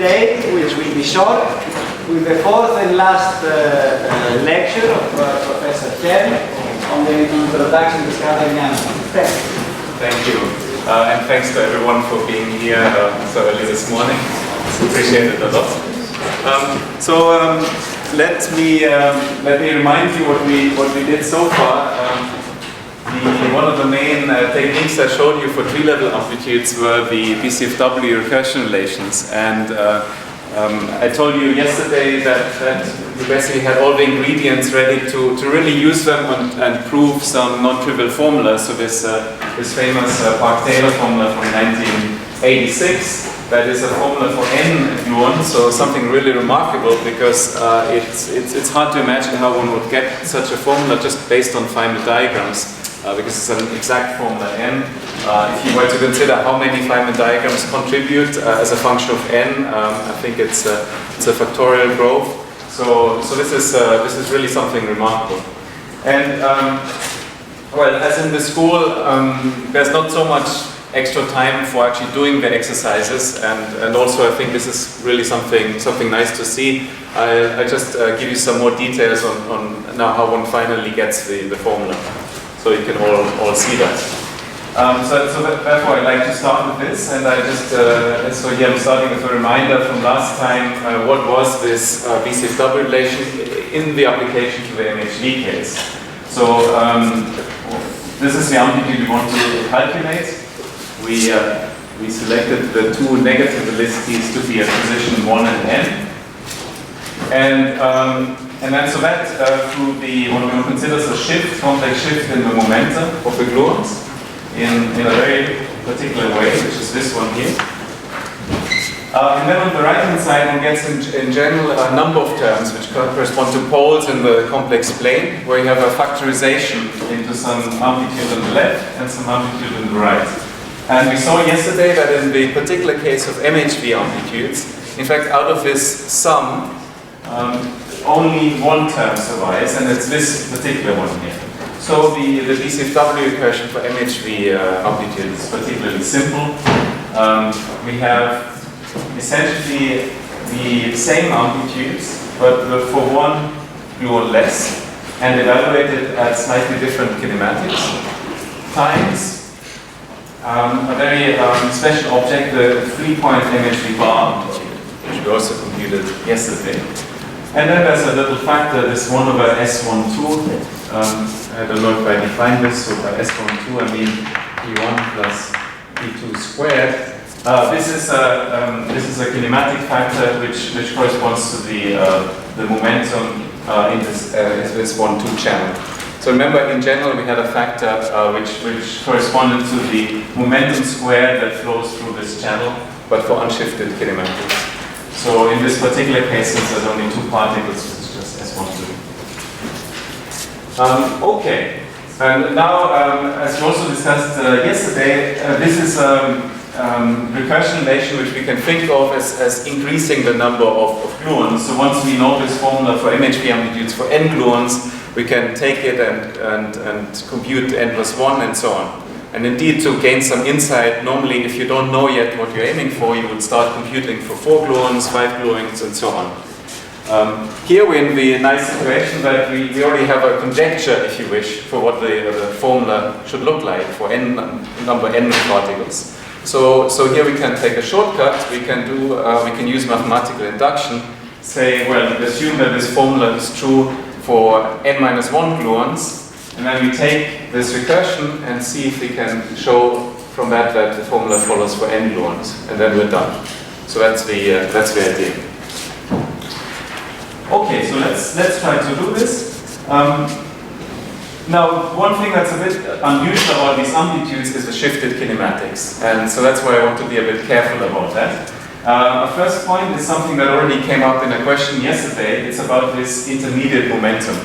today, which will be short, with the fourth and last lecture of Professor Henn on the introduction to scattering amplitudes. Thank you. And thanks to everyone for being here so early this morning. It's appreciated a lot. Let me remind you what we did so far. One of the main techniques I showed you for tree-level amplitudes were the BCFW recursion relations, and I told you yesterday that you basically had all the ingredients ready to really use them and prove some non-trivial formulas. So this famous Park-Taylor formula from 1986. That is a formula for n gluons, so something really remarkable, because it's hard to imagine how one would get such a formula just based on Feynman diagrams. Because it's an exact formula n. If you were to consider how many Feynman diagrams contribute as a function of n, I think it's a factorial growth. So this is really something remarkable. And well, as in the school, there's not so much extra time for actually doing the exercises, and also I think this is really something nice to see. I just give you some more details on now how one finally gets the formula, so you can all see that. Therefore I'd like to start with this, and I just, so here I'm starting with a reminder from last time, what was this BCFW relation in the application to the MHD case. So this is the amplitude we want to calculate. We selected the two negative velocities to be at position 1 and n. And then so that through what we consider a shift, complex shift in the momentum of the gluons in a very particular way, which is this one here. And then on the right hand side one gets in general a number of terms which correspond to poles in the complex plane, where you have a factorization into some amplitude on the left and some amplitude on the right. And we saw yesterday that in the particular case of MHV amplitudes, in fact out of this sum, only one term survives, and it's this particular one here. So the BCFW recursion for MHV amplitude is particularly simple. We have essentially the same amplitudes, but for one gluon less, and evaluated at slightly different kinematics, times a very special object, the 3-point MHV bar amplitude, which we also computed yesterday. And then there's a little factor, this 1 over S12. I don't know if I define this, so by S12 I mean P1 plus P2 squared. This is a kinematic factor which corresponds to the momentum in this 1-2 channel. So remember, in general, we had a factor which corresponded to the momentum squared that flows through this channel, but for unshifted kinematics. So in this particular case, since there's only two particles, it's just S12. Okay, and now, as we also discussed yesterday, this is recursion relation which we can think of as increasing the number of gluons. So once we know this formula for MHV amplitudes for n gluons, we can take it and compute n plus 1 and so on. And indeed, to gain some insight, normally if you don't know yet what you're aiming for, you would start computing for 4 gluons, 5 gluons, and so on. Here we're in the nice situation that we already have a conjecture, if you wish, for what the formula should look like for number n of particles. So here we can take a shortcut. We can use mathematical induction. Say, well, assume that this formula is true for n-1 gluons, and then we take this recursion and see if we can show from that the formula follows for n gluons, and then we're done. So that's the idea. Okay, so let's try to do this. Now, one thing that's a bit unusual about these amplitudes is the shifted kinematics, and so that's why I want to be a bit careful about that. Our first point is something that already came up in a question yesterday. It's about this intermediate momentum.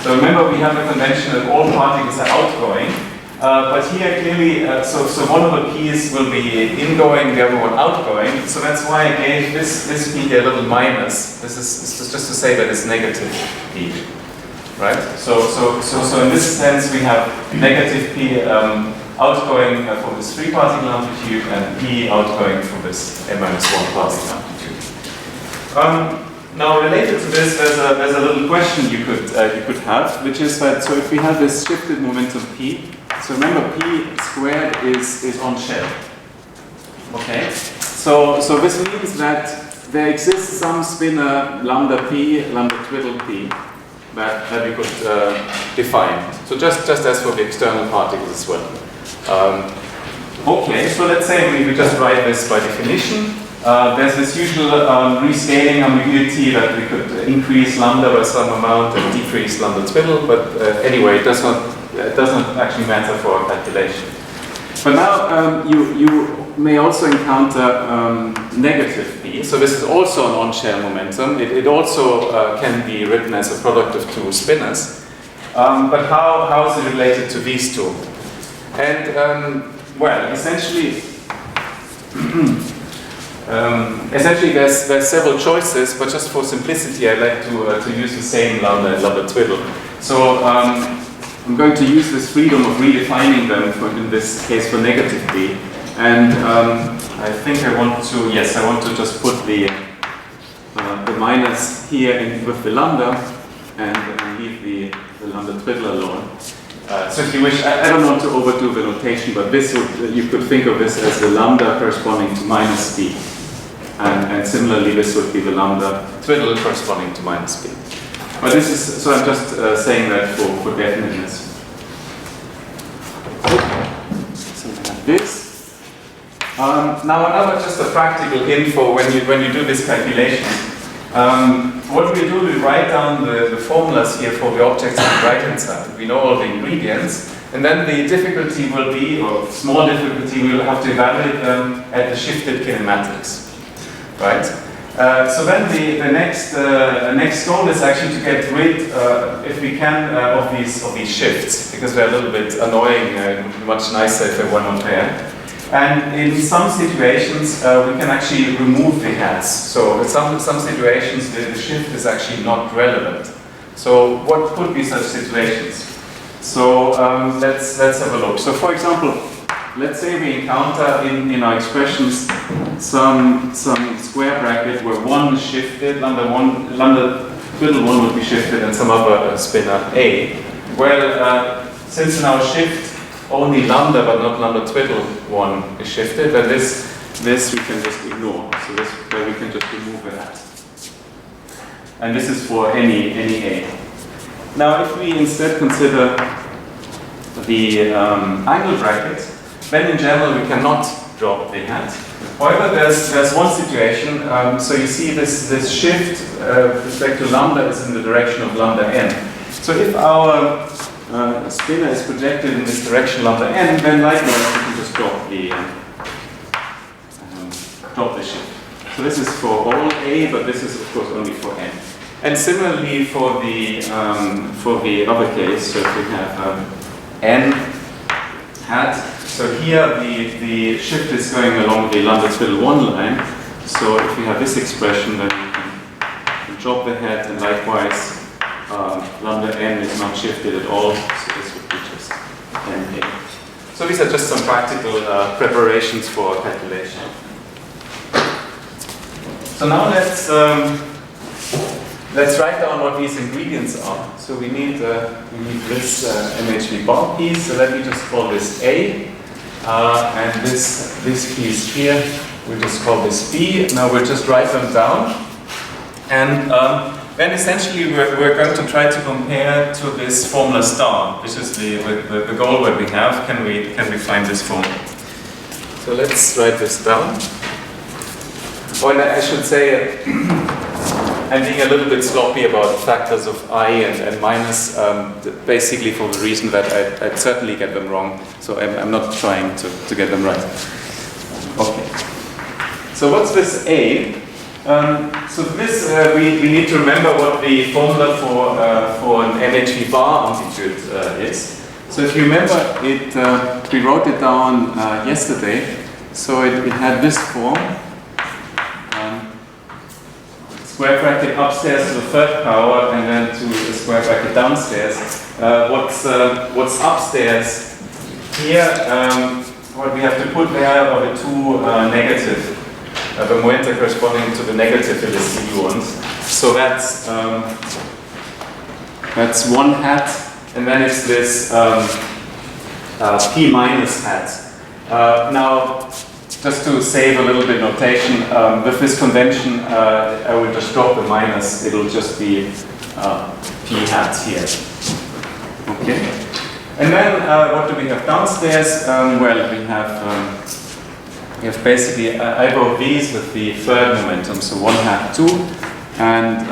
So remember, we have a convention that all particles are outgoing, but here clearly, so one of the p's will be ingoing, the other one outgoing. So that's why I gave this p here a little minus. This is just to say that it's negative p, right? So in this sense, we have negative p outgoing for this 3-particle amplitude and p outgoing for this n-1 particle amplitude. Now, related to this, there's a little question you could have, which is that so if we have this shifted momentum p, so remember p squared is on shell. Okay, so this means that there exists some spinner lambda p, lambda twiddle p that we could define. So just as for the external particles as well. Okay, so let's say we just write this by definition. There's this usual rescaling ambiguity that we could increase lambda by some amount and decrease lambda twiddle, but anyway, it does not actually matter for our calculation. But now you may also encounter negative p. So this is also an on-shell momentum. It also can be written as a product of two spinners. But how is it related to these two? And well, essentially. Essentially, there's several choices, but just for simplicity, I like to use the same lambda and lambda twiddle. So I'm going to use this freedom of redefining them in this case for negative b, and I think I want to just put the minus here with the lambda and leave the lambda twiddle alone. So if you wish, I don't want to overdo the notation, but this you could think of this as the lambda corresponding to minus b. And similarly, this would be the lambda twiddle corresponding to minus b. But this is, so I'm just saying that for definiteness. Something like this. Now another just a practical info when you do this calculation. What we do, we write down the formulas here for the objects on the right hand side. We know all the ingredients. And then the difficulty will be, or small difficulty, we will have to evaluate them at the shifted kinematics. Right? So then the next goal is actually to get rid, if we can, of these shifts, because they're a little bit annoying. Much nicer if they were not there. And in some situations, we can actually remove the hats. So in some situations, the shift is actually not relevant. So what could be such situations? So let's have a look. So for example, let's say we encounter in our expressions some square bracket where one is shifted, lambda twiddle one would be shifted, and some other spinner A. Well, since in our shift only lambda but not lambda twiddle one is shifted, then this we can just ignore. So this we can just remove that. And this is for any A. Now, if we instead consider the angle bracket, then in general we cannot drop the hat. However, there's one situation. So you see this shift with respect to lambda is in the direction of lambda n. So if our spinner is projected in this direction lambda n, then likewise we can just drop the shift. So this is for all A, but this is of course only for n. And similarly for the other case, so if we have n hat, so here the shift is going along the lambda twiddle 1 line. So if we have this expression, then we can drop the hat, and likewise lambda n is not shifted at all. So this would be just n. So these are just some practical preparations for calculation. So now let's write down what these ingredients are. So we need this MHV bar piece. So let me just call this A, and this piece here we just call this B. Now we'll just write them down, and then essentially we're going to try to compare to this formula star, which is the goal that we have. Can we find this formula? So let's write this down. Oh, and I should say, I'm being a little bit sloppy about factors of I and minus, basically for the reason that I'd certainly get them wrong. So I'm not trying to get them right. Okay. So what's this A? So this, we need to remember what the formula for an MHV bar amplitude is. So if you remember, we wrote it down yesterday. So it had this form. Square bracket upstairs to the third power, and then to the square bracket downstairs. What's upstairs here? What we have to put there are the two negative the momenta corresponding to the negative helicity gluons. So that's 1 hat, and then it's this p minus hat. Now, just to save a little bit notation, with this convention, I will just drop the minus. It'll just be p hat here. Okay. And then what do we have downstairs? Well, we have basically I wrote these with the third momentum, so 1 hat 2 and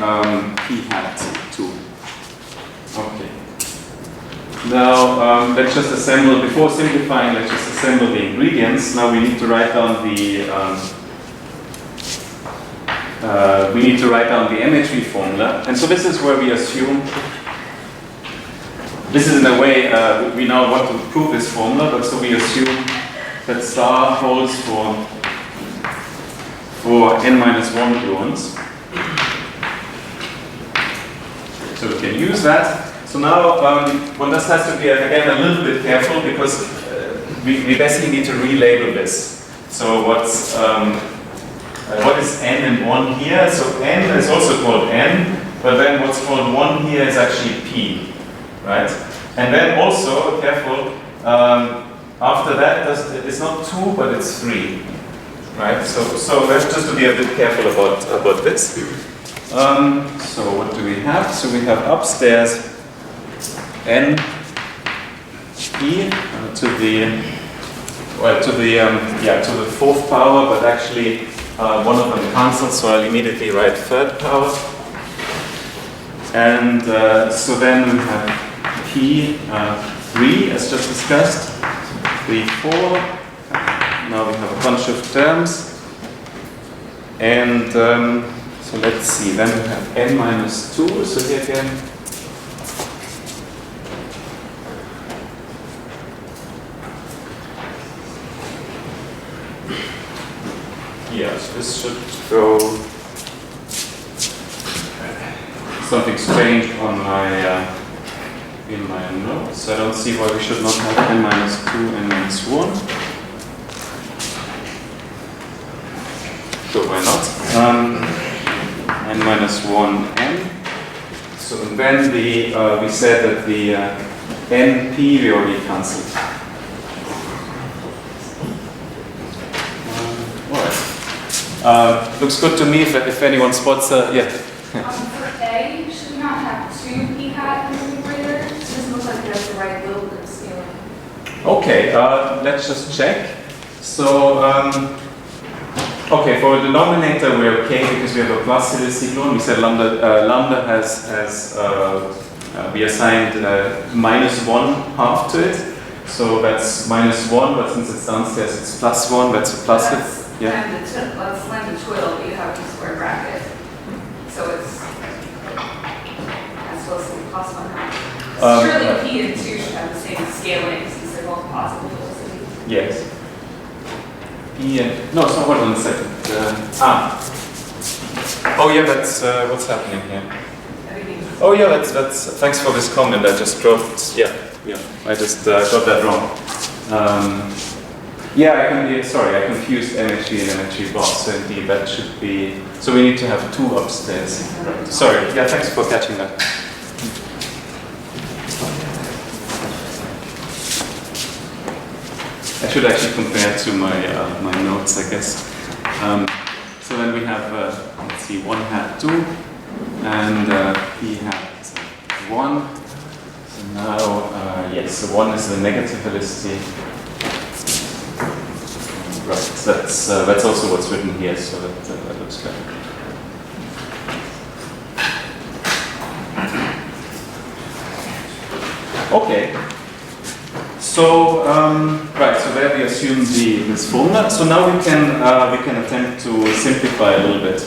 p hat 2. Okay. Now let's just assemble, before simplifying, let's just assemble the ingredients. Now we need to write down the MHV formula, and so this is where we assume. This is in a way we now want to prove this formula, but so we assume that star holds for n-1 gluons. So we can use that. So now one just has to be again a little bit careful, because we basically need to relabel this. So what is n and 1 here? So n is also called n, but then what's called 1 here is actually p, right? And then also, careful, after that it's not 2, but it's 3, right? So let's just be a bit careful about this. So what do we have? So we have upstairs n p to the 4th power, but actually one of them cancels, so I'll immediately write 3rd power. And so then we have p 3 as just discussed, 3, 4. Now we have a bunch of terms, and so let's see. Then we have n-2. So here again. Yes, this should go something strange on my in my notes. I don't see why we should not have n-2, n-1. So why not? n-1 n. So then we said that the np we already cancelled. Looks good to me if anyone spots yeah. For A, should we not have 2 p hat in the numerator? It doesn't look like that's the right little bit of scaling. Okay, let's just check. So, okay, for the denominator we're okay because we have a plus helicity gluon. We said lambda has we assigned -1 half to it. So that's -1, but since it's downstairs it's +1, that's a plus. Yeah. That's lambda 12, but you have a square bracket. So it's supposed to be +1 half. Surely p and 2 should have the same scaling since they're both positive velocity. Yes. P and no, so hold on a second. Oh yeah, that's what's happening here. Oh yeah, that's thanks for this comment. I just dropped. Yeah. I just got that wrong. Yeah, I confused MHG and MHG box, so indeed that should be, so we need to have 2 upstairs. Right. Sorry, yeah, thanks for catching that. I should actually compare to my notes, I guess. So then we have, let's see, 1 hat 2, and p hat 1. So now, yes, so 1 is the negative helicity. Right, that's also what's written here, so that looks good. Okay. So right, so there we assume this formula. So now we can attempt to simplify a little bit.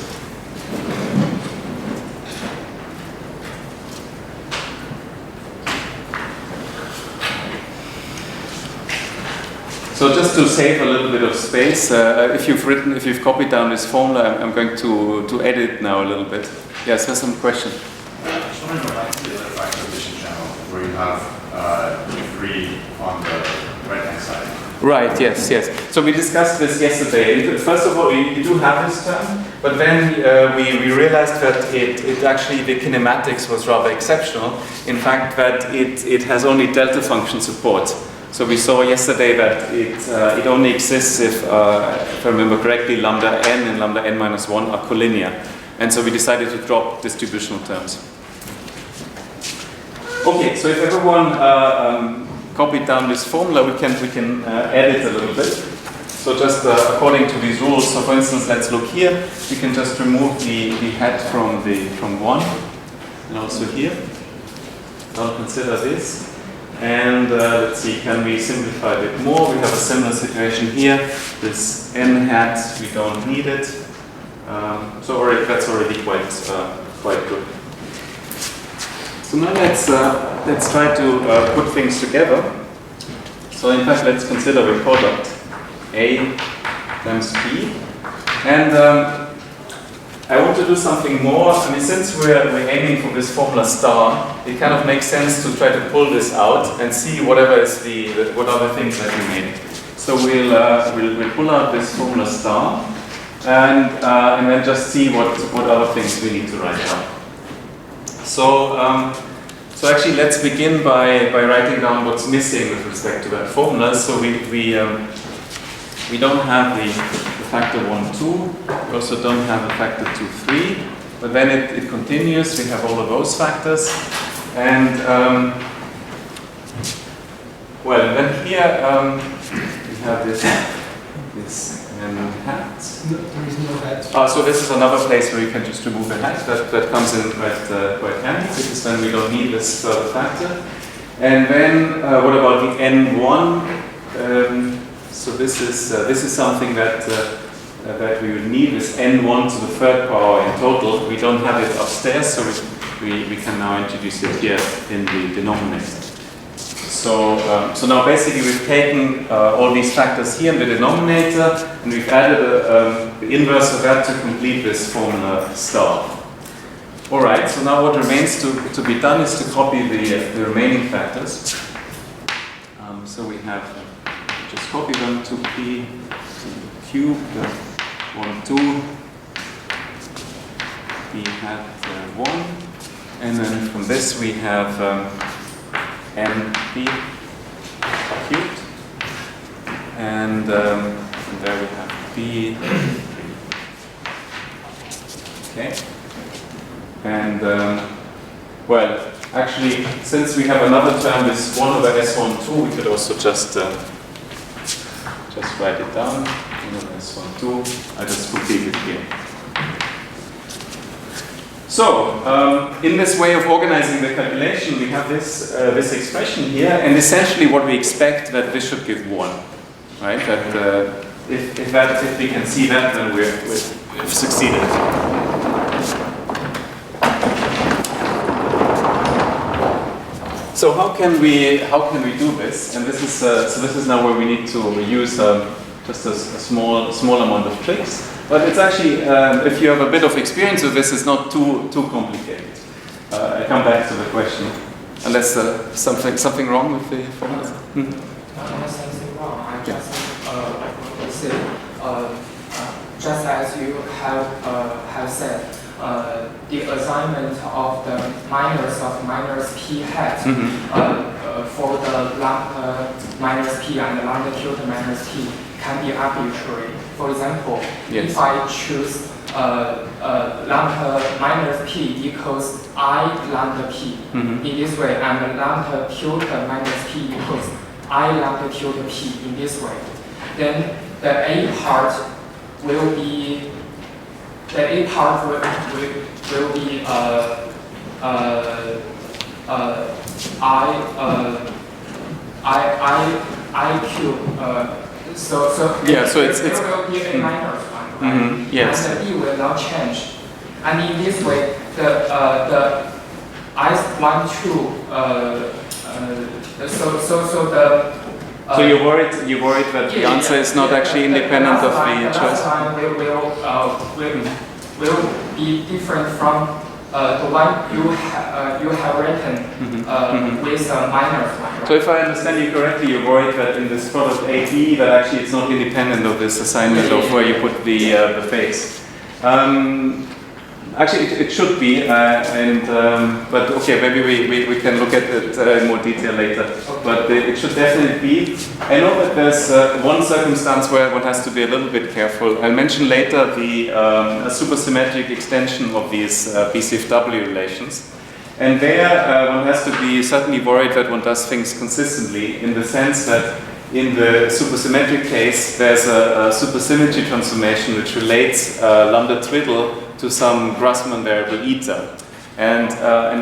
So just to save a little bit of space, if you've copied down this formula, I'm going to edit now a little bit. Yes, there's some question. Just wondering what happens to the other factor addition channel, where you have 3 on the right-hand side. Right. Yes. So we discussed this yesterday. First of all, you do have this term, but then we realized that it actually, the kinematics was rather exceptional. In fact, that it has only delta function support. So we saw yesterday that it only exists if I remember correctly, lambda n and lambda n minus 1 are collinear. And so we decided to drop distributional terms. Okay, so if everyone copied down this formula, we can edit a little bit. So just according to these rules, so for instance, let's look here. We can just remove the hat from 1, and also here. I'll consider this. And let's see, can we simplify a bit more? We have a similar situation here. This n hat, we don't need it. So already, that's already quite good. So now let's try to put things together. So in fact, let's consider the product A times B. And I want to do something more. I mean, since we're aiming for this formula star, it kind of makes sense to try to pull this out and see whatever is what are the things that we made. So we'll pull out this formula star and then just see what other things we need to write down. So actually, let's begin by writing down what's missing with respect to that formula. So we don't have the factor 1, 2. We also don't have the factor 2, 3. But then it continues. We have all of those factors. And well, then here we have this n hat. No, there is no hat. So this is another place where you can just remove a hat. That comes in quite handy, because then we don't need this further factor. And then what about the n1? So this is something that we would need, this n1 to the third power in total. We don't have it upstairs, so we can now introduce it here in the denominator. So now basically we've taken all these factors here in the denominator, and we've added the inverse of that to complete this formula star. All right, so now what remains to be done is to copy the remaining factors. So we have, just copy them to p to the cube, 1, 2, b hat 1, and then from this we have np cubed, and there we have b. Okay, and well, actually, since we have another term, this 1 over s12, we could also just write it down. 1 over s12. I just complete it here. So, in this way of organizing the calculation, we have this expression here, and essentially what we expect that this should give 1, right? That if we can see that, then we've succeeded. So how can we do this? And this is now where we need to use just a small amount of tricks. But it's actually, if you have a bit of experience with this, it's not too complicated. I come back to the question, unless something wrong with the formula. Something wrong. I just say, just as you have said, the assignment of the minus p hat for the lambda minus p and the lambda tilde minus p can be arbitrary. For example, yes. If I choose lambda minus p equals I lambda p in this way, and lambda tilde minus p equals I lambda tilde p in this way, then the A part will be I cube. So it's there will be a minus one, right? Yes. And the E will not change. And in this way, the S12 so you're worried that the answer is not actually independent of the choice? The last line will be different from the one you have written with a minus one. Right? So if I understand you correctly, you worried that in this product AB, that actually it's not independent of this assignment of where you put the phase. Actually, it should be, but okay, maybe we can look at it in more detail later. Okay. But it should definitely be. I know that there's one circumstance where one has to be a little bit careful. I'll mention later the supersymmetric extension of these BCFW relations. And there one has to be certainly worried that one does things consistently, in the sense that in the supersymmetric case, there's a supersymmetry transformation which relates lambda twiddle to some Grassmann variable eta. And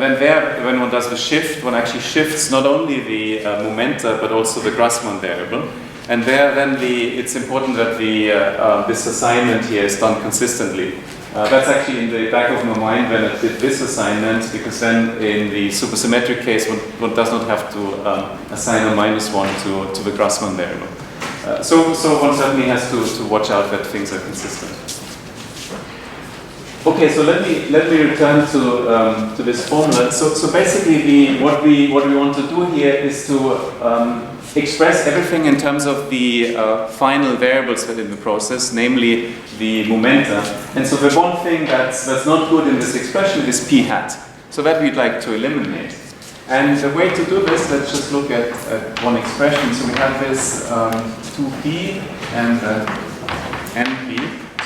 then when one does the shift, one actually shifts not only the momenta, but also the Grassmann variable. And then it's important that this assignment here is done consistently. That's actually in the back of my mind when I did this assignment, because then in the supersymmetric case, one does not have to assign a -1 to the Grassmann variable. So one certainly has to watch out that things are consistent. Okay, so let me return to this formula. So basically, what we want to do here is to express everything in terms of the final variables within the process, namely the momenta. And so the one thing that's not good in this expression is p hat. So that we'd like to eliminate. And the way to do this, let's just look at one expression. So we have this 2p and np.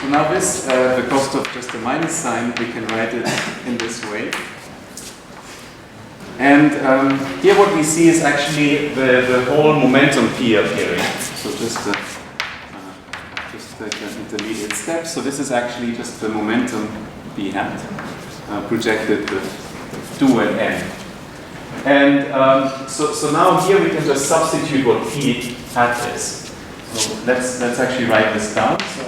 So now this, the cost of just a minus sign, we can write it in this way. And here what we see is actually the whole momentum p appearing. So just like an intermediate step. So this is actually just the momentum p hat projected with 2 and n. And so now here we can just substitute what p hat is. So let's actually write this down. So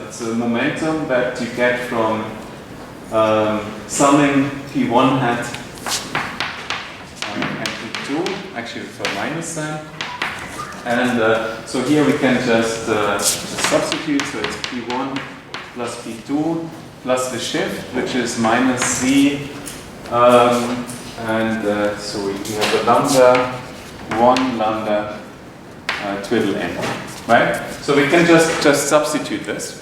it's a momentum that you get from summing p1 hat and p2, actually with a minus sign. And so here we can just substitute. So it's p1 plus p2 plus the shift, which is minus c. So we have a lambda 1 lambda twiddle n. Right? So we can just substitute this.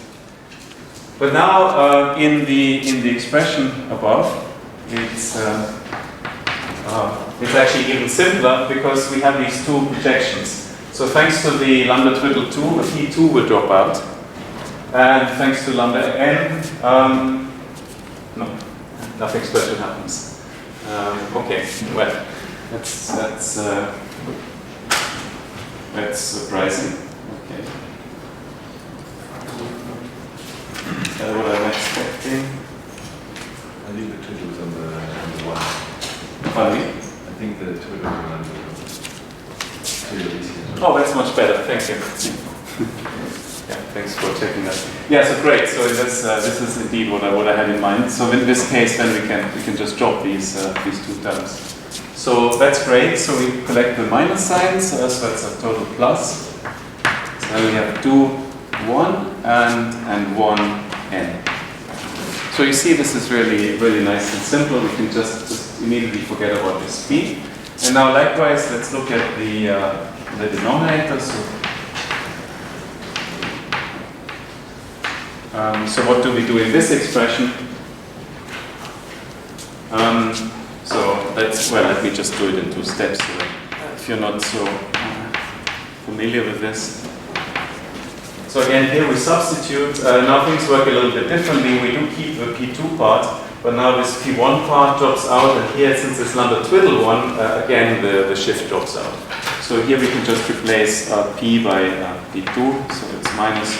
But now in the expression above, it's actually even simpler because we have these two projections. So thanks to the lambda twiddle 2, p2 will drop out. And thanks to lambda n, no, nothing special happens. Okay, well, that's surprising. Okay. What I'm expecting. I think the twiddle is on the one. Pardon me? I think the twiddle is on the two. Oh, that's much better. Thank you. Yeah, thanks for checking that. Yeah, so great. So this is indeed what I had in mind. So in this case, then we can just drop these two terms. So that's great. So we collect the minus signs. So that's a total plus. So now we have 2, 1, and 1, n. So you see, this is really nice and simple. We can just immediately forget about this p. And now likewise, let's look at the denominator. So what do we do in this expression? Let me just do it in 2 steps. If you're not so familiar with this. So again, here we substitute. Now things work a little bit differently. We do keep the p2 part, but now this p1 part drops out, and here, since it's lambda twiddle 1, again the shift drops out. So here we can just replace p by p2. So it's minus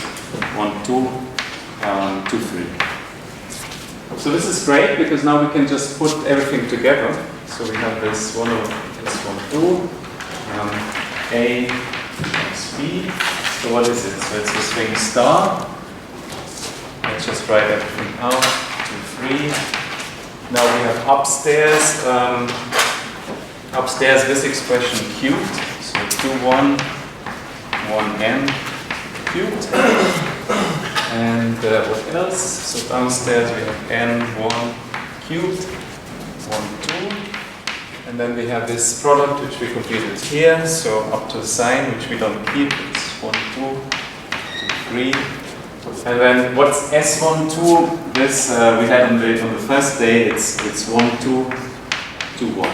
1, 2, 2, 3. So this is great because now we can just put everything together. So we have this 1, 2, a plus b. So what is it? So it's this thing star. Let's just write everything out. 2, 3. Now we have upstairs. Upstairs this expression cubed. So 2, 1, 1n cubed. And what else? So downstairs we have n1 cubed, 1, 2. And then we have this product which we completed here, so up to the sign which we don't keep, it's 1, 2, 3. And then what's S12? This we had on the first day, it's 1, 2, 2, 1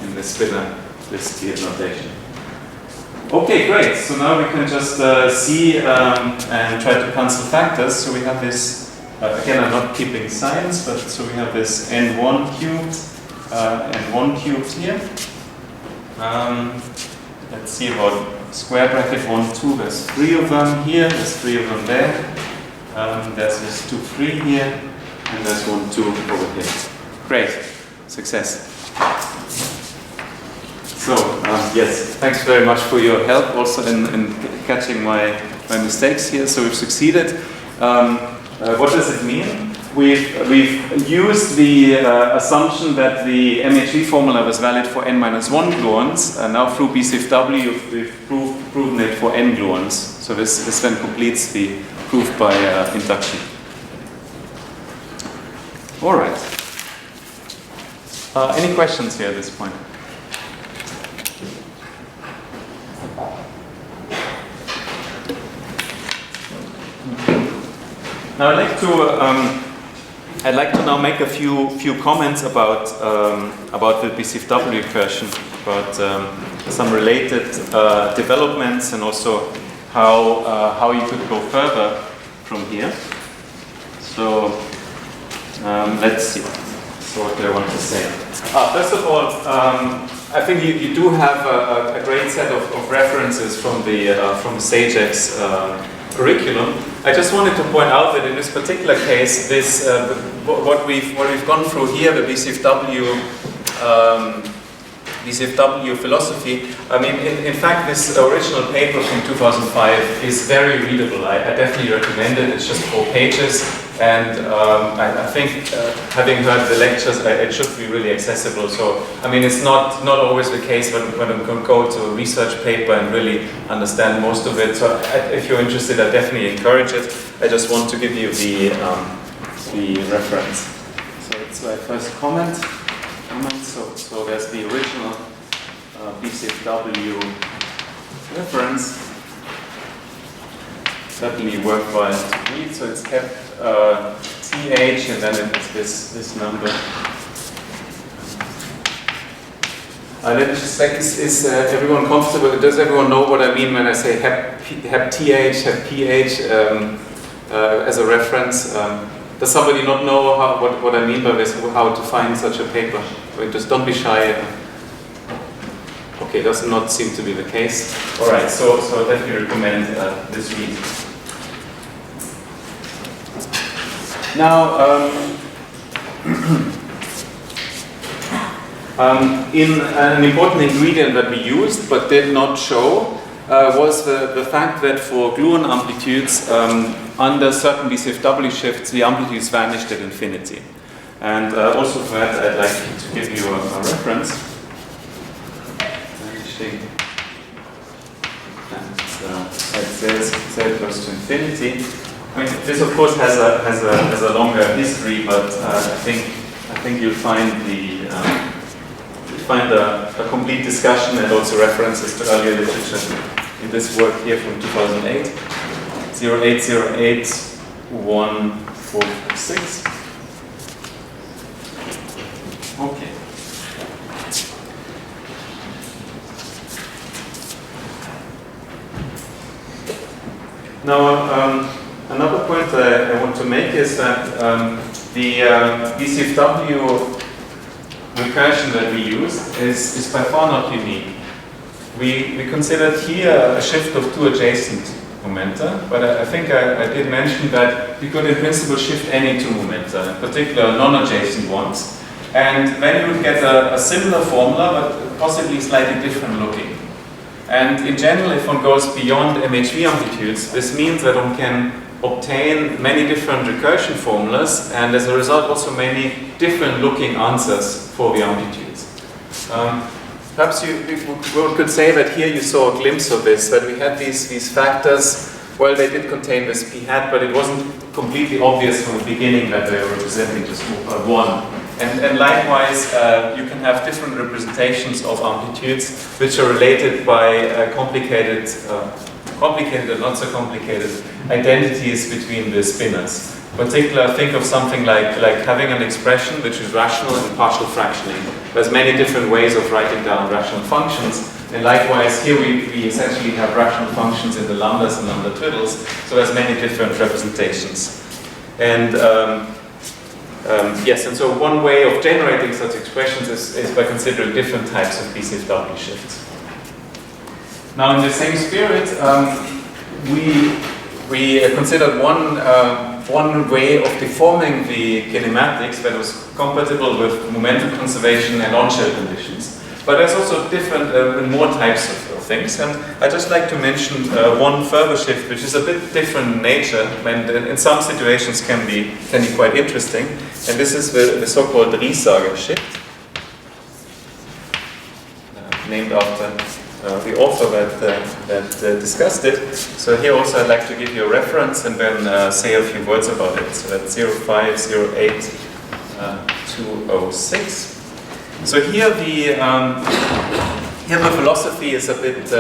in the spinner list here notation. Okay, great. So now we can just see and try to cancel factors. So we have this, again I'm not keeping signs, but so we have this n1 cubed and 1 cubed here. Let's see about square bracket 1, 2. There's 3 of them here. There's 3 of them there. There's this 2, 3 here, and there's 1, 2 over here. Great, success. So yes, thanks very much for your help also in catching my mistakes here. So we've succeeded. What does it mean? We've used the assumption that the MHV formula was valid for n-1 gluons, and now through BCFW we've proven it for n gluons. So this then completes the proof by induction. All right. Any questions here at this point? Now I'd like to now make a few comments about the BCFW recursion, about some related developments, and also how you could go further from here. So let's see. So what do I want to say? First of all, I think you do have a great set of references from the SAGEX curriculum. I just wanted to point out that in this particular case, this what we've gone through here, the BCFW philosophy. I mean, in fact, this original paper from 2005 is very readable. I definitely recommend it. It's just 4 pages, and I think having heard the lectures, it should be really accessible. So, I mean, it's not always the case when you can go to a research paper and really understand most of it. So, if you're interested, I definitely encourage it. I just want to give you the reference. So, it's my first comment. So there's the original BCFW reference. Certainly worthwhile to read. So it's kept TH, and then it's this number. Let me just check. Is everyone comfortable? Does everyone know what I mean when I say have TH, have PH as a reference? Does somebody not know what I mean by this, how to find such a paper? I mean, just don't be shy. Okay, does not seem to be the case. All right, so I definitely recommend this read. Now, in an important ingredient that we used but did not show was the fact that for gluon amplitudes, under certain BCFW shifts, the amplitudes vanished at infinity. And also for that, I'd like to give you a reference. It says goes to infinity. I mean, this of course has a longer history, but I think you'll find a complete discussion and also references to earlier literature in this work here from 2008, 0808 1446. Okay. Now, another point I want to make is that the BCFW recursion that we use is by far not unique. We considered here a shift of 2 adjacent momenta, but I think I did mention that we could in principle shift any 2 momenta, in particular non-adjacent ones, and then you would get a similar formula, but possibly slightly different looking. And in general, if one goes beyond MHV amplitudes, this means that one can obtain many different recursion formulas, and as a result also many different looking answers for the amplitudes. Perhaps one could say that here you saw a glimpse of this, that we had these factors. Well, they did contain this p hat, but it wasn't completely obvious from the beginning that they were representing just 1 And likewise, you can have different representations of amplitudes which are related by complicated and not so complicated identities between the spinors. In particular, think of something like having an expression which is rational and partial fractioning. There's many different ways of writing down rational functions. And likewise, here we essentially have rational functions in the lambdas and lambda twiddles. So there's many different representations. And yes, and so one way of generating such expressions is by considering different types of BCFW shifts. Now, in the same spirit, we considered one way of deforming the kinematics that was compatible with momentum conservation and on-shell conditions. But there's also different, more types of things, and I'd just like to mention one further shift, which is a bit different in nature, and in some situations can be quite interesting. And this is the so-called Riesager shift, named after the author that discussed it. So here also I'd like to give you a reference and then say a few words about it. So that's 0508-206. So here the philosophy is a bit,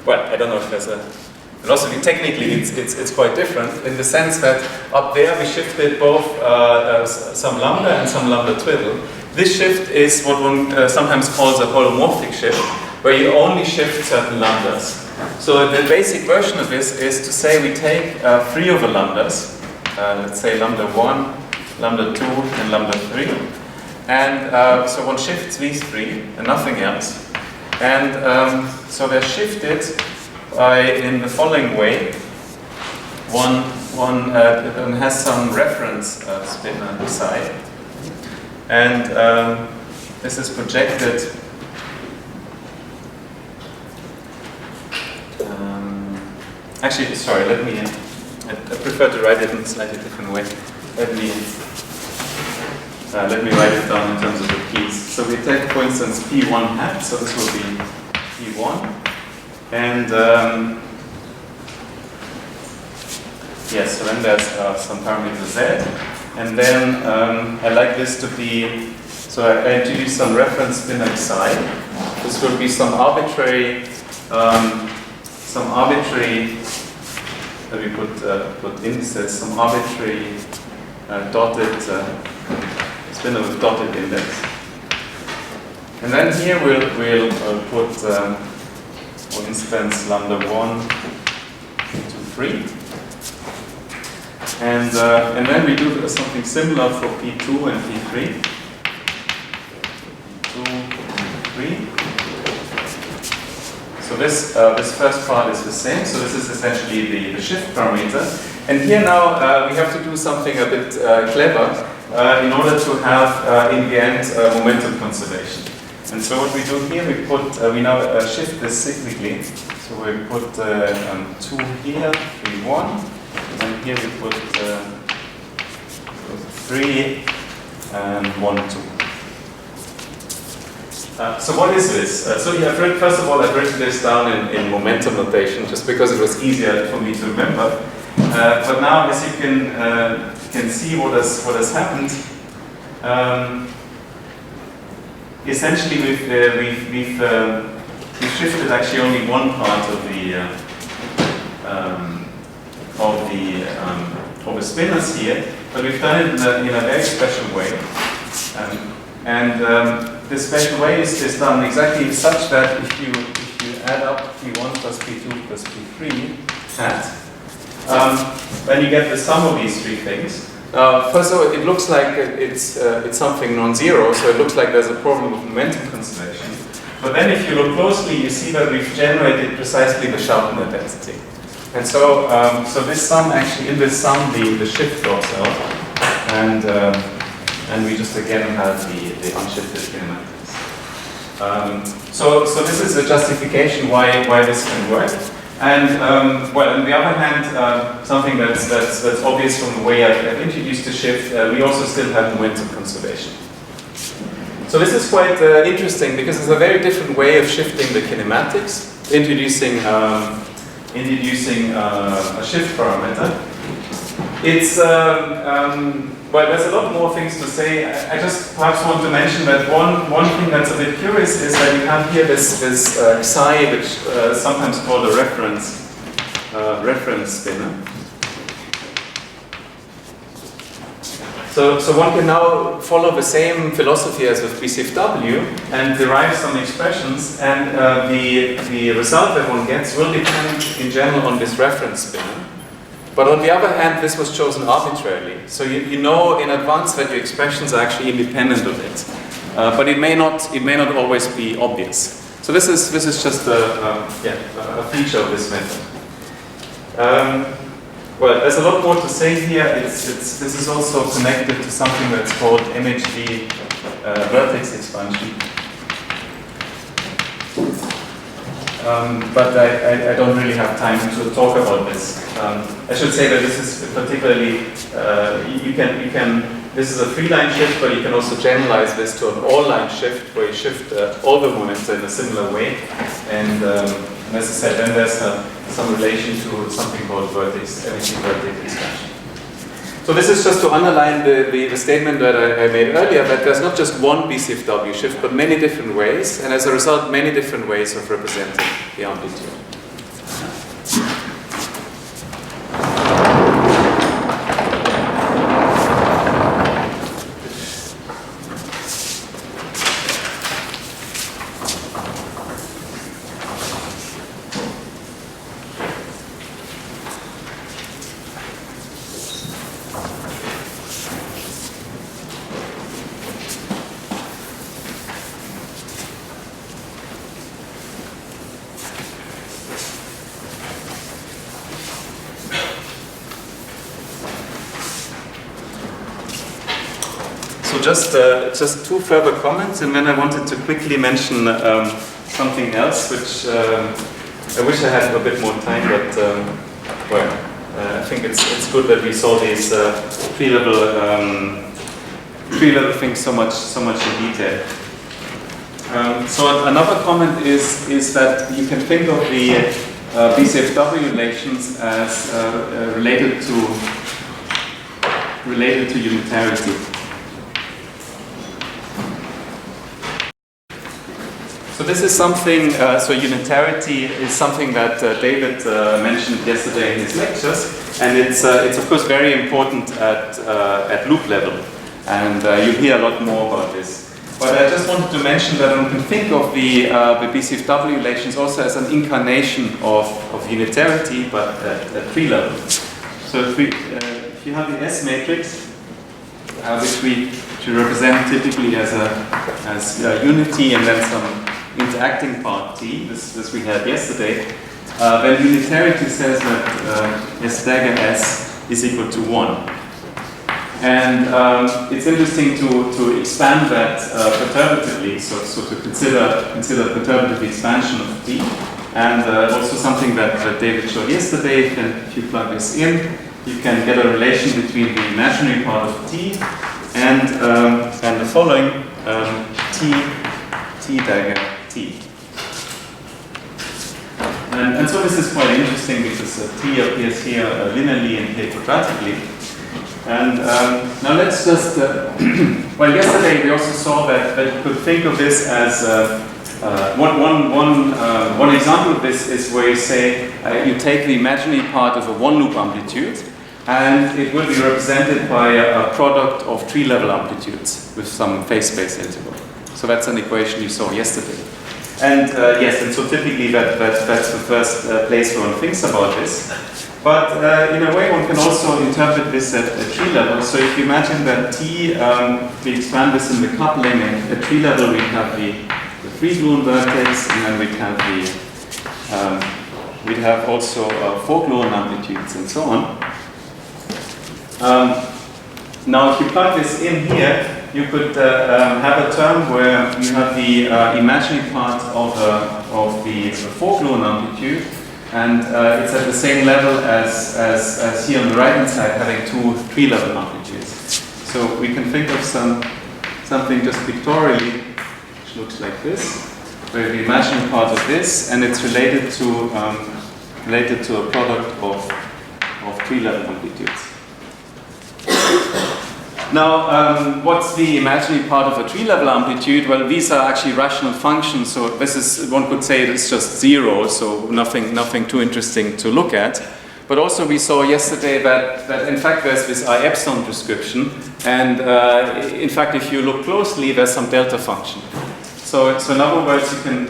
well, I don't know if there's a philosophy. Technically, it's quite different in the sense that up there we shifted both some lambda and some lambda twiddle. This shift is what one sometimes calls a holomorphic shift, where you only shift certain lambdas. So the basic version of this is to say we take 3 of the lambdas, let's say lambda 1, lambda 2, and lambda 3. And so one shifts these 3 and nothing else. And so they're shifted in the following way. One has some reference spin on the side. And this is projected actually, sorry, let me, I prefer to write it in a slightly different way. Let me write it down in terms of the keys. So we take, for instance, P1 hat, so this will be P1. And yes, so then there's some parameter Z. And then I like this to be, so I introduce some reference spin xi. This will be some arbitrary, let me put indices, some arbitrary dotted spinner with dotted index. And then here we'll put, for instance, lambda 1 to 3. And then we do something similar for P2 and P3. P2 and 3. So this first part is the same. So this is essentially the shift parameter. And here now we have to do something a bit clever in order to have, in the end, momentum conservation. And so what we do here, we now shift this cyclically. So we put 2 here, 3, 1. And here we put 3 and 1, 2. So what is this? So yeah, first of all, I've written this down in momentum notation just because it was easier for me to remember. But now, as you can see, what has happened. Essentially, we've shifted actually only one part of the spinners here, but we've done it in a very special way. This special way is done exactly such that if you add up P1 plus P2 plus P3 hat, then you get the sum of these 3 things. First of all, it looks like it's something non-zero, so it looks like there's a problem of momentum conservation. But then if you look closely, you see that we've generated precisely the sharp identity. And so, this sum actually, in this sum, the shift drops out, and we just again have the unshifted kinematics. So this is a justification why this can work. And well, on the other hand, something that's obvious from the way I've introduced the shift, we also still have momentum conservation. So this is quite interesting because it's a very different way of shifting the kinematics, introducing a shift parameter. It's, well, there's a lot more things to say. I just perhaps want to mention that one thing that's a bit curious is that you have here this psi, which is sometimes called a reference spinner. So one can now follow the same philosophy as with BCFW and derive some expressions, and the result that one gets will depend in general on this reference spinner. But on the other hand, this was chosen arbitrarily. So you know in advance that your expressions are actually independent of it. But it may not always be obvious. So this is just a feature of this method. Well, there's a lot more to say here. This is also connected to something that's called MHD vertex expansion. But I don't really have time to talk about this. I should say that this is particularly, this is a 3-line shift, but you can also generalize this to an all-line shift, where you shift all the moments in a similar way. And as I said, then there's some relation to something called MHD vertex expansion. So this is just to underline the statement that I made earlier, that there's not just one BCFW shift, but many different ways, and as a result, many different ways of representing the amplitude. Just two further comments, and then I wanted to quickly mention something else, which I wish I had a bit more time, but well, I think it's good that we saw these three-level things so much in detail. So another comment is that you can think of the BCFW relations as related to unitarity. So this is something, so unitarity is something that David mentioned yesterday in his lectures, and it's of course very important at loop level, and you'll hear a lot more about this. But I just wanted to mention that one can think of the BCFW relations also as an incarnation of unitarity, but at tree level. So if you have the S matrix, which we represent typically as unity and then some interacting part T, this we had yesterday, then unitarity says that S dagger S is equal to 1. And it's interesting to expand that perturbatively, so to consider perturbative expansion of T. And also something that David showed yesterday, if you plug this in, you can get a relation between the imaginary part of T and the following T dagger T. And so this is quite interesting because T appears here linearly and here quadratically. And now let's just, well, yesterday we also saw that you could think of this as, one example of this is where you say, you take the imaginary part of a one-loop amplitude, and it will be represented by a product of tree-level amplitudes with some phase space interval. So that's an equation you saw yesterday. And yes, and so typically that's the first place where one thinks about this. But in a way one can also interpret this at tree level. So if you imagine that T, we expand this in the coupling, and at tree level we have the free-gluon vertex, and then we'd have also 4-gluon amplitudes and so on. Now if you plug this in here, you could have a term where you have the imaginary part of the 4-gluon amplitude, and it's at the same level as here on the right hand side, having two tree-level amplitudes. So we can think of something just pictorially, which looks like this, where the imaginary part of this, and it's related to a product of tree-level amplitudes. Now, what's the imaginary part of a tree-level amplitude? Well, these are actually rational functions, so this is, one could say it's just zero, so nothing too interesting to look at. But also we saw yesterday that in fact there's this I epsilon description, and in fact if you look closely there's some delta function. So in other words you can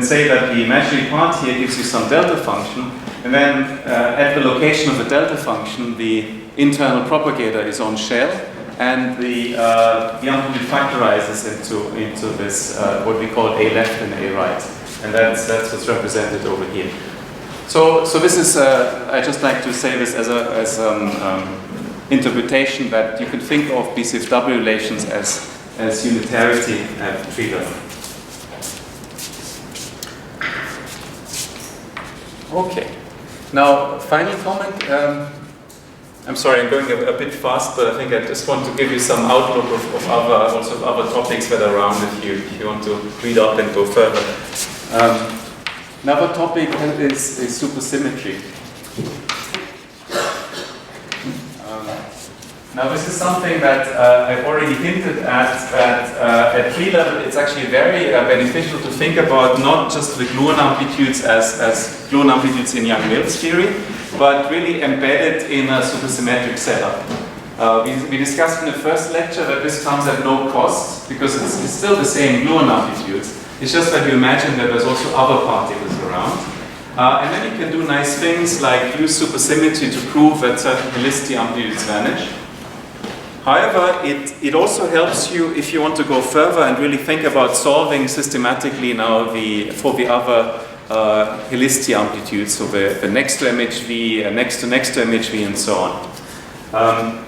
say that the imaginary part here gives you some delta function, and then at the location of the delta function the internal propagator is on shell, and the amplitude factorizes into this what we call A left and A right, and that's what's represented over here. So this is I just like to say this as interpretation that you can think of BCFW relations as unitarity at tree level. Okay. Now, final comment. I'm sorry, I'm going a bit fast, but I think I just want to give you some outlook of other topics that are around if you want to read up and go further. Another topic is supersymmetry. Now this is something that I've already hinted at, that at tree level it's actually very beneficial to think about not just the gluon amplitudes as gluon amplitudes in Young-Mills theory, but really embedded in a supersymmetric setup. We discussed in the first lecture that this comes at no cost, because it's still the same gluon amplitudes. It's just that you imagine that there's also other particles around. And then you can do nice things like use supersymmetry to prove that certain helicity amplitudes vanish. However, it also helps you if you want to go further and really think about solving systematically now for the other helicity amplitudes, so the next to MHV, next to MHV, and so on.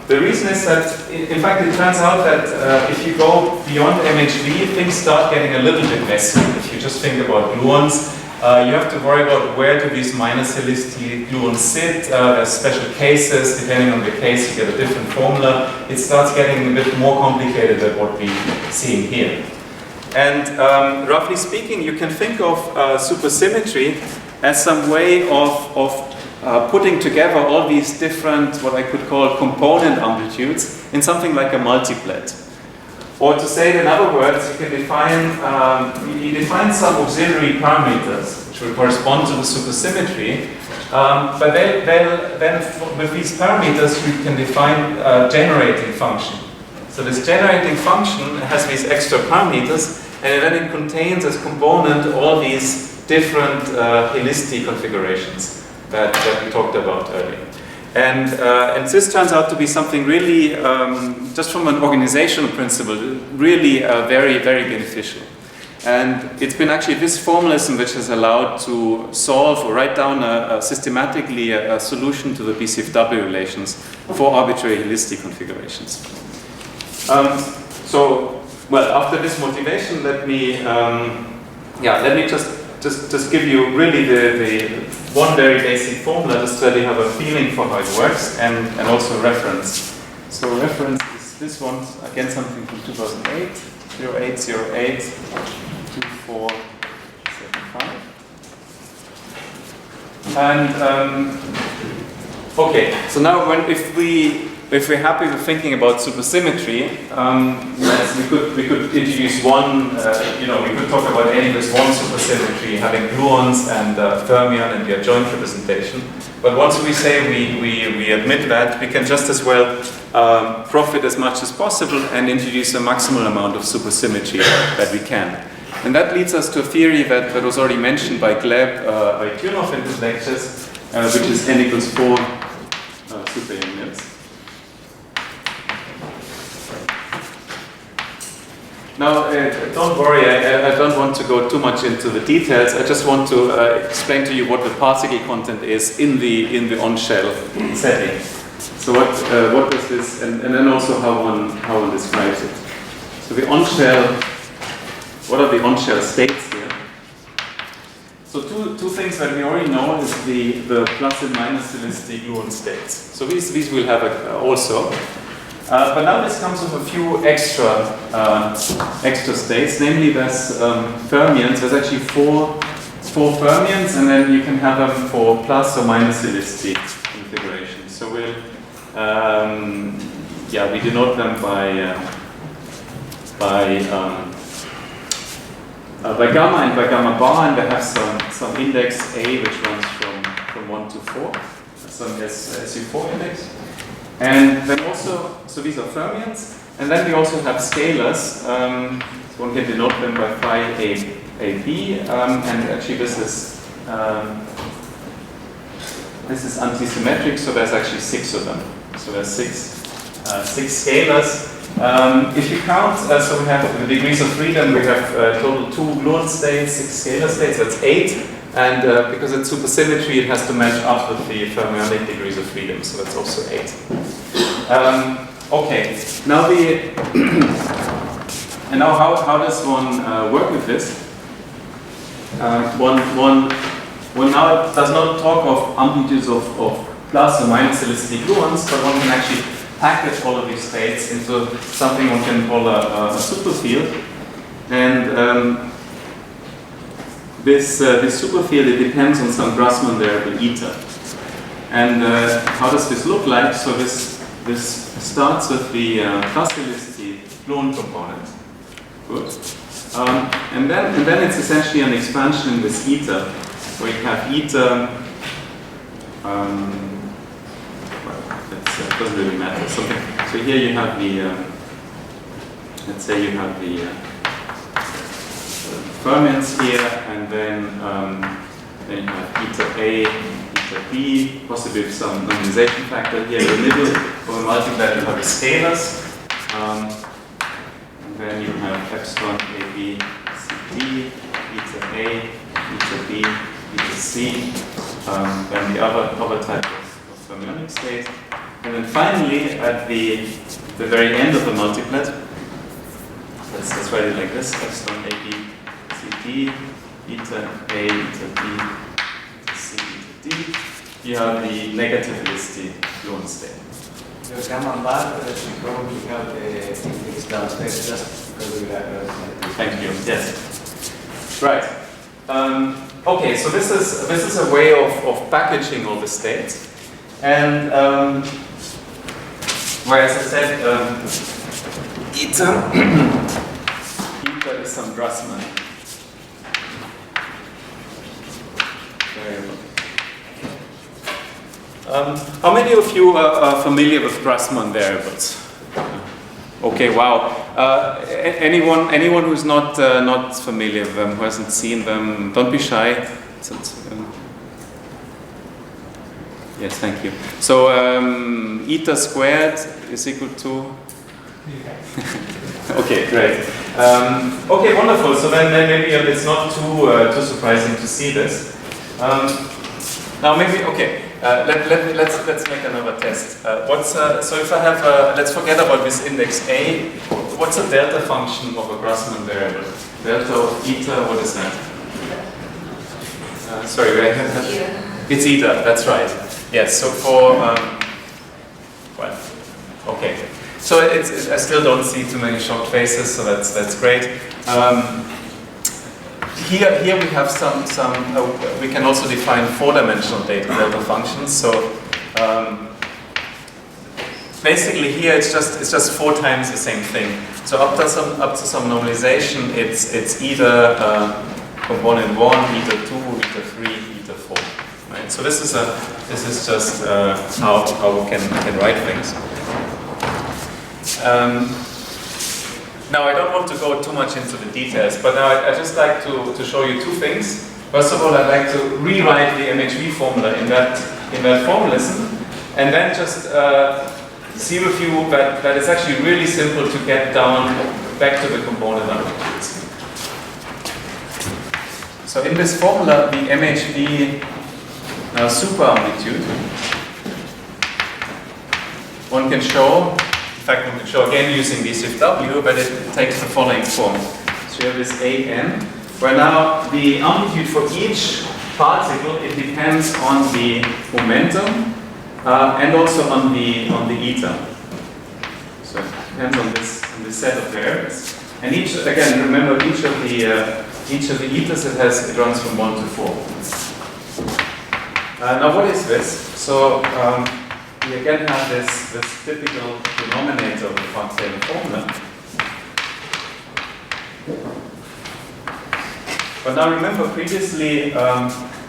The reason is that, in fact, it turns out that if you go beyond MHV, things start getting a little bit messy. If you just think about gluons, you have to worry about where do these minus helicity gluons sit. There's special cases. Depending on the case, you get a different formula. It starts getting a bit more complicated than what we're seeing here. And roughly speaking, you can think of supersymmetry as some way of putting together all these different, what I could call component amplitudes in something like a multiplet. Or to say it in other words, you can define some auxiliary parameters which will correspond to the supersymmetry, but then with these parameters you can define a generating function. So this generating function has these extra parameters, and then it contains as component all these different helicity configurations that we talked about earlier. And this turns out to be something really, just from an organizational principle, really very, very beneficial. And it's been actually this formalism which has allowed to solve or write down systematically a solution to the BCFW relations for arbitrary helicity configurations. Well, after this motivation, let me just give you really the one very basic formula, just so that you have a feeling for how it works, and also a reference. So reference is this one, again something from 2008, 0808 2475. And okay, so now if we're happy with thinking about supersymmetry, we could introduce one, we could talk about any of this one supersymmetry, having gluons and fermion and the adjoint representation. But once we say we admit that, we can just as well profit as much as possible and introduce a maximal amount of supersymmetry that we can. And that leads us to a theory that was already mentioned by Gleb, by Tunov in his lectures, which is n equals 4 super units. Now, don't worry, I don't want to go too much into the details. I just want to explain to you what the particle content is in the on-shell setting. So what is this, and then also how one describes it. So the on-shell, what are the on-shell states here? So two things that we already know is the plus and minus helicity gluon states. So these we'll have also. But now this comes with a few extra states, namely there's fermions. There's actually four fermions, and then you can have them for plus or minus helicity configurations. So we'll yeah, we denote them by gamma and by gamma bar, and they have some index A which runs from 1 to 4, some SU4 index. And then also, so these are fermions, and then we also have scalars. So one can denote them by phi AB, and actually this is antisymmetric, so there's actually 6 of them. So there's six scalars. If you count, so we have the degrees of freedom, we have total 2 gluon states, 6 scalar states, that's 8. And because it's supersymmetry, it has to match up with the fermionic degrees of freedom, so that's also 8. Okay, now and now how does one work with this? One now does not talk of amplitudes of plus or minus helicity gluons, but one can actually package all of these states into something one can call a superfield. And this superfield, it depends on some Grassmann variable eta. And how does this look like? So this starts with the plus helicity gluon component. Good. And then it's essentially an expansion in this eta, where you have eta. It doesn't really matter. So here you have the, let's say you have the fermions here, and then you have eta A, eta B, possibly with some normalization factor here in the middle. For the multiplet, you have the scalars, and then you have epsilon AB, CT, eta A, eta B, eta C, then the other type of fermionic state. And then finally, at the very end of the multiplet, let's write it like this: epsilon AB, CT, eta A, eta B, eta C, eta D. You have the negative helicity gluon state. Your gamma bar, you probably have the index downstairs just because we have. Thank you. Yes. Right. Okay. So this is a way of packaging all the states. And whereas I said eta is some Grassmann variable. How many of you are familiar with Grassmann variables? Okay, wow. Anyone who's not familiar with them, who hasn't seen them, don't be shy. Yes, thank you. So eta squared is equal to. Okay, great. Okay, wonderful. So then maybe it's not too surprising to see this. Now maybe let's make another test. So if I have let's forget about this index A. What's a delta function of a Grassmann variable? Delta of eta. What is that? Sorry, I have that. It's eta. That's right. Yes, so for, well, okay. So I still don't see too many shocked faces, so that's great. Here we have some we can also define 4-dimensional delta functions. So basically here it's just 4 times the same thing. So up to some normalization, it's either component 1, eta 2, eta 3, eta 4. Right? So this is just how we can write things. Now I don't want to go too much into the details, but now I'd just like to show you 2 things. First of all, I'd like to rewrite the MHV formula in that formalism, and then just see with you that it's actually really simple to get down back to the component amplitudes. So in this formula, the MHV super-amplitude, one can show, in fact one can show again using BCFW, but it takes the following form. So you have this AN, where now the amplitude for each particle, it depends on the momentum and also on the eta. So it depends on this set of variables. And each, again, remember each of the etas it runs from 1 to 4. Now what is this? So we again have this typical denominator of the Taylor formula. But now remember, previously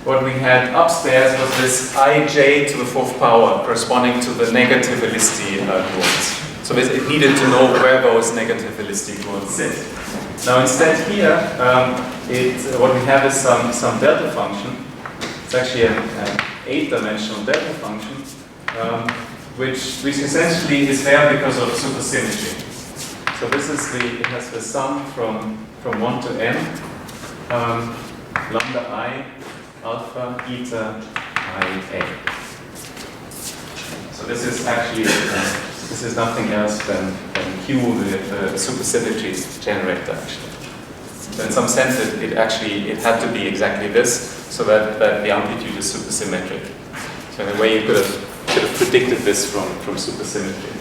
what we had upstairs was this ij to the 4th power corresponding to the negativistic gluons. So it needed to know where those negativistic gluons sit. Now instead here, what we have is some delta function. It's actually an 8-dimensional delta function, which essentially is there because of supersymmetry. So this is it has the sum from 1 to n, lambda I, alpha, eta, I, a. So this is actually, this is nothing else than Q, the supersymmetry generator actually. So in some sense it had to be exactly this, so that the amplitude is supersymmetric. So in a way you could have predicted this from supersymmetry.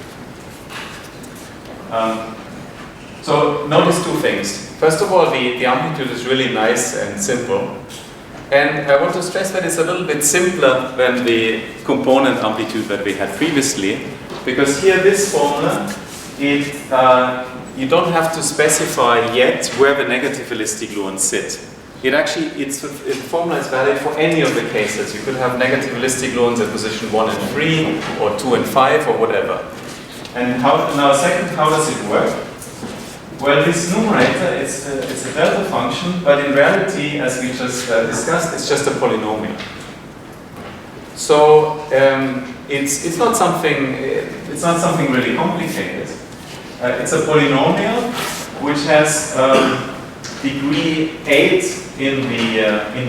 So notice two things. First of all, the amplitude is really nice and simple. And I want to stress that it's a little bit simpler than the component amplitude that we had previously, because here this formula, you don't have to specify yet where the negativistic gluons sit. The formula is valid for any of the cases. You could have negativistic gluons at position 1 and 3, or 2 and 5, or whatever. And now second, how does it work? Well, this numerator, it's a delta function, but in reality, as we just discussed, it's just a polynomial. So it's not something really complicated. It's a polynomial which has degree 8 in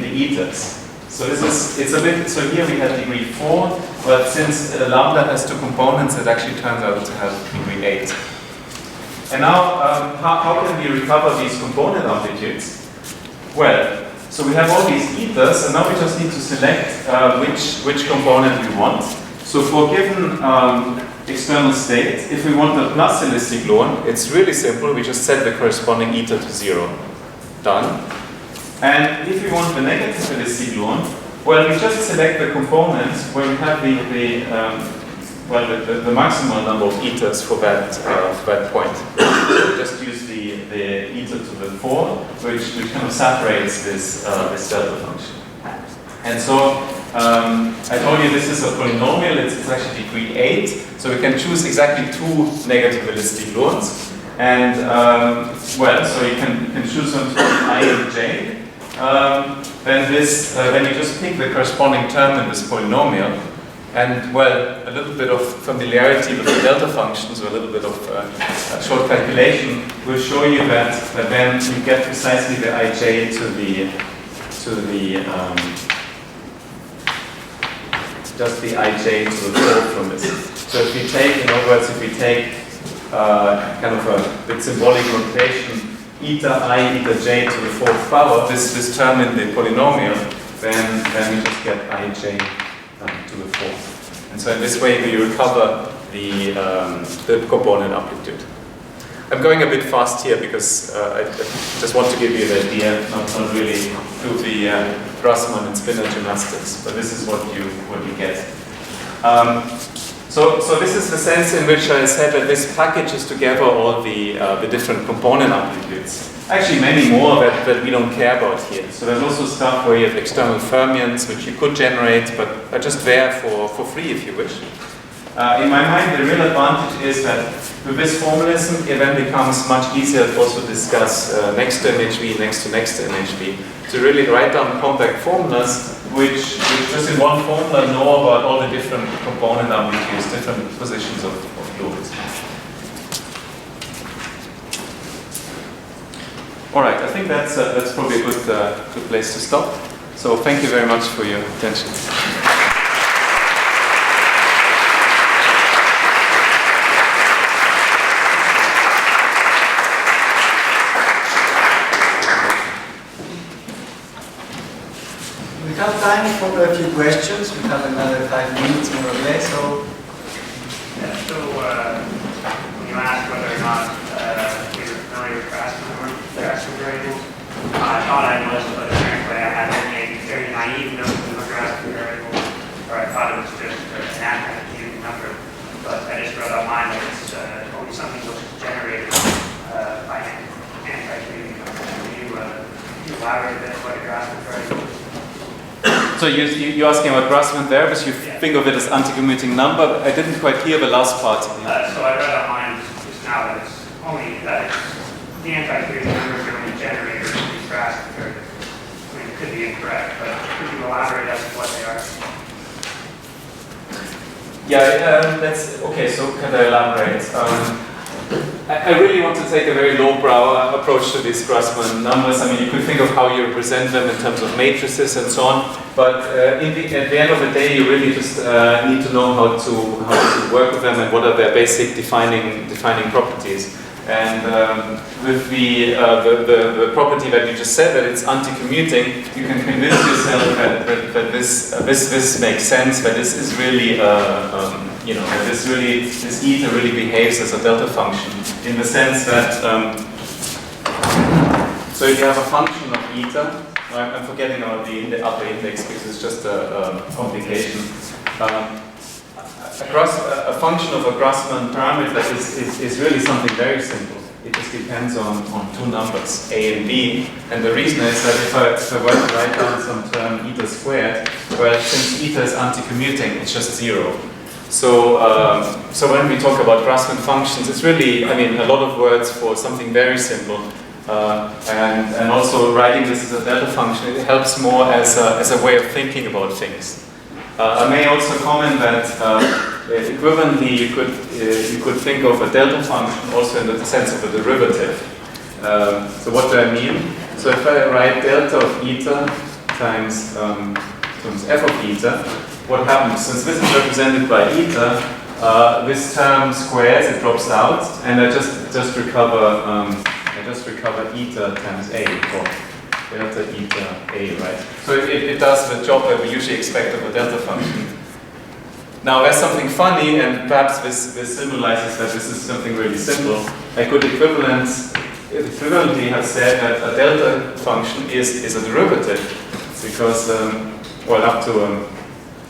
the etas. So so here we have degree 4, but since lambda has 2 components, it actually turns out to have degree 8. And now, how can we recover these component amplitudes? Well, so we have all these etas, and now we just need to select which component we want. So for given external state, if we want the plus holistic gluon, it's really simple. We just set the corresponding eta to 0. Done. And if we want the negative holistic gluon, well, we just select the component where we have the maximal number of etas for that point. So just use the eta to the 4, which kind of separates this delta function. And so I told you this is a polynomial. It's actually degree 8, so we can choose exactly 2 negativistic gluons. And so you can choose them to I and j. Then you just pick the corresponding term in this polynomial. And well, a little bit of familiarity with the delta functions, or a little bit of short calculation, will show you that then you get precisely the ij to the just the ij to the 4 from this. So if we take, in other words, kind of a bit symbolic notation, eta I, eta j to the 4th power, this term in the polynomial, then we just get ij to the 4th. And so in this way we recover the component amplitude. I'm going a bit fast here because I just want to give you the idea, not really do the Grassmann and spinner gymnastics, but this is what you get. So this is the sense in which I said that this packages together all the different component amplitudes. Actually many more that we don't care about here. So there's also stuff where you have external fermions, which you could generate, but are just there for free if you wish. In my mind, the real advantage is that with this formalism, it then becomes much easier to also discuss next to MHV, next to MHV, to really write down compact formulas which just in one formula know about all the different component amplitudes, different positions of fluids. All right, I think that's probably a good place to stop. So thank you very much for your attention. We have time for a few questions. We have another 5 minutes more or less. So, when you asked whether or not we were familiar with Grassmann variables, I thought I was, but apparently I had only a very naive notion of a Grassmann variable, or I thought it was just an academic number something which is generated by anti-3D. Can you elaborate a bit what a Grassmann variable is? So you're asking about Grassmann variables, you think of it as anti-commuting number, but I didn't quite hear the last part. So I read online just now that it's only that it's the anti-3D numbers are only generated in these Grassmann variables. I mean, it could be incorrect, but could you elaborate as to what they are? Yeah, that's okay. So can I elaborate? I really want to take a very lowbrow approach to these Grassmann numbers. I mean, you could think of how you represent them in terms of matrices and so on. But at the end of the day, you really just need to know how to work with them and what are their basic defining properties. And with the property that you just said, that it's anti-commuting, you can convince yourself that this makes sense, that this is really, that this eta really behaves as a delta function, in the sense that, so if you have a function of eta, I'm forgetting about the upper index because it's just a complication. A function of a Grassmann parameter is really something very simple. It just depends on two numbers, a and b. And the reason is that if I were to write down some term eta squared, well, since eta is anti-commuting, it's just 0. So when we talk about Grassmann functions, it's really, I mean, a lot of words for something very simple. And also writing this as a delta function, it helps more as a way of thinking about things. I may also comment that equivalently you could think of a delta function also in the sense of a derivative. So what do I mean? So if I write delta of eta times f of eta, what happens? Since this is represented by eta, this term squares, it drops out, and I just recover eta times a, or delta eta a, right? So it does the job that we usually expect of a delta function. Now there's something funny, and perhaps this symbolizes that this is something really simple. I could equivalently have said that a delta function is a derivative, because well,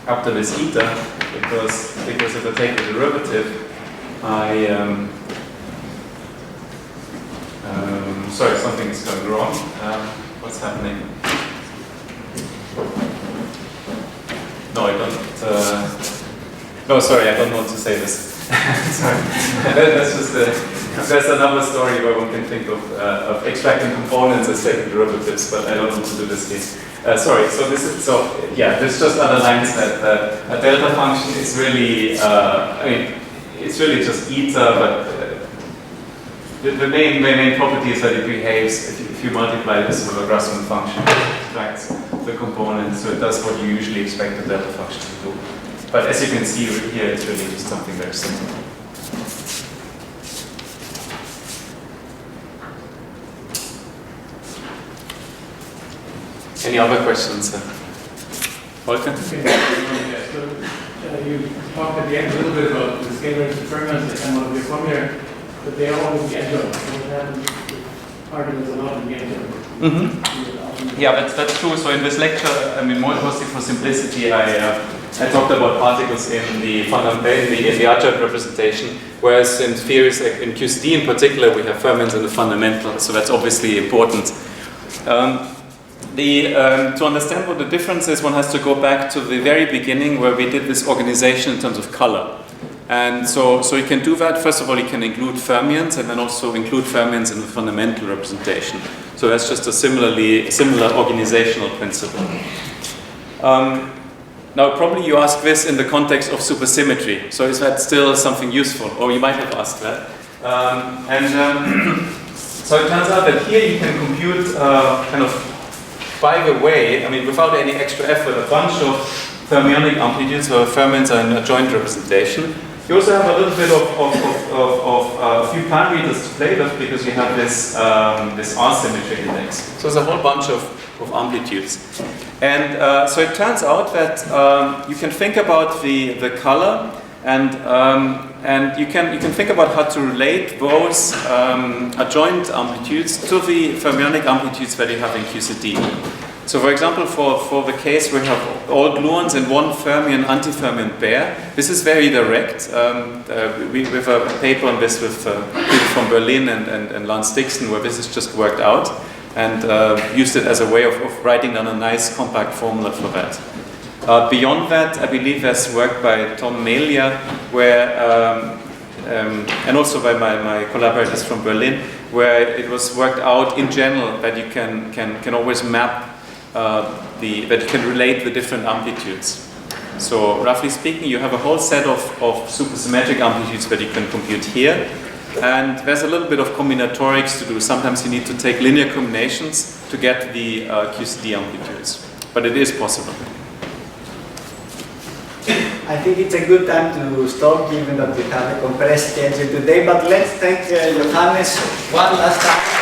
up to this eta, because if I take the derivative, sorry, something is going wrong. What's happening? No, I don't. No, sorry, I don't want to say this. Sorry, that's just there's another story where one can think of extracting components as taking derivatives, but I don't want to do this here. Sorry. So this just underlines that a delta function is really, I mean, it's really just eta, but the main property is that it behaves if you multiply this with a Grassmann function, it extracts the components, so it does what you usually expect a delta function to do. But as you can see here, it's really just something very simple. Any other questions? Volker? Okay. So you talked at the end a little bit about the scalar determinants that come out of your formula, but they are always the adjoint. So what happens if arguments are not in the adjoint? Mm-hmm. Yeah, that's true. So in this lecture, I mean, mostly for simplicity, I talked about particles in the adjoint representation, whereas in theories, like in QCD in particular, we have fermions in the fundamental, so that's obviously important. To understand what the difference is, one has to go back to the very beginning where we did this organization in terms of color. And so you can do that. First of all, you can include fermions and then also include fermions in the fundamental representation. So that's just a similar organizational principle. Now, probably you ask this in the context of supersymmetry. So is that still something useful? Or you might have asked that. So it turns out that here you can compute kind of by the way, I mean, without any extra effort, a bunch of fermionic amplitudes where fermions are in a joint representation. You also have a little bit of a few parameters to play with because you have this R-symmetry index. So there's a whole bunch of amplitudes. And so it turns out that you can think about the color and you can think about how to relate those adjoint amplitudes to the fermionic amplitudes that you have in QCD. So for example, for the case where we have all gluons and one fermion antifermion pair, this is very direct. We have a paper on this with people from Berlin and Lance Dixon, where this is just worked out, and used it as a way of writing down a nice compact formula for that. Beyond that, I believe there's work by Tom Melia, where and also by my collaborators from Berlin, where it was worked out in general that you can always map that you can relate the different amplitudes. So roughly speaking, you have a whole set of supersymmetric amplitudes that you can compute here, and there's a little bit of combinatorics to do. Sometimes you need to take linear combinations to get the QCD amplitudes, but it is possible. I think it's a good time to stop, given that we have a compressed schedule today, but let's thank Johannes one last time.